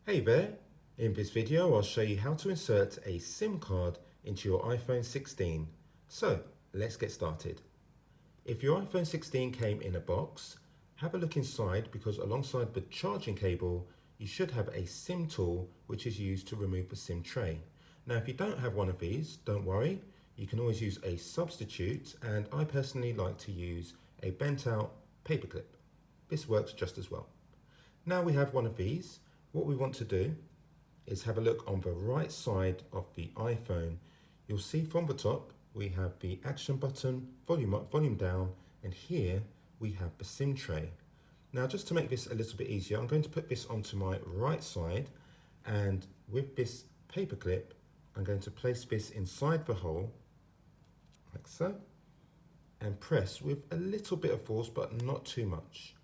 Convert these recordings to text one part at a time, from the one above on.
Hey there! In this video I'll show you how to insert a SIM card into your iPhone 16. So let's get started. If your iPhone 16 came in a box, have a look inside because alongside the charging cable you should have a SIM tool which is used to remove the SIM tray. Now if you don't have one of these, don't worry, you can always use a substitute, and I personally like to use a bent out paperclip. This works just as well. Now we have one of these. What we want to do is have a look on the right side of the iPhone. You'll see from the top we have the action button, volume up, volume down, and here we have the SIM tray. Now just to make this a little bit easier, I'm going to put this onto my right side, and with this paperclip I'm going to place this inside the hole like so and press with a little bit of force but not too much.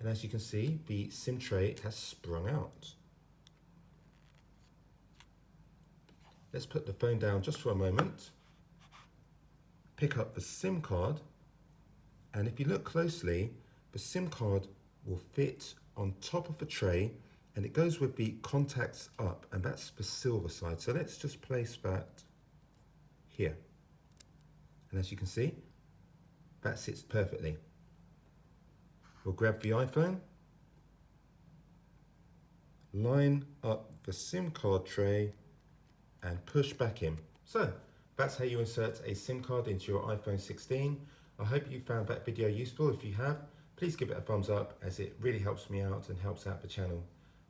And as you can see, the SIM tray has sprung out. Let's put the phone down just for a moment. Pick up the SIM card, and if you look closely, the SIM card will fit on top of the tray, and it goes with the contacts up, and that's the silver side. So let's just place that here. And as you can see, that sits perfectly. We'll grab the iPhone, line up the SIM card tray and push back in. So that's how you insert a SIM card into your iPhone 16. I hope you found that video useful. If you have, please give it a thumbs up as it really helps me out and helps out the channel.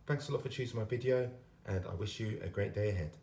Thanks a lot for choosing my video, and I wish you a great day ahead.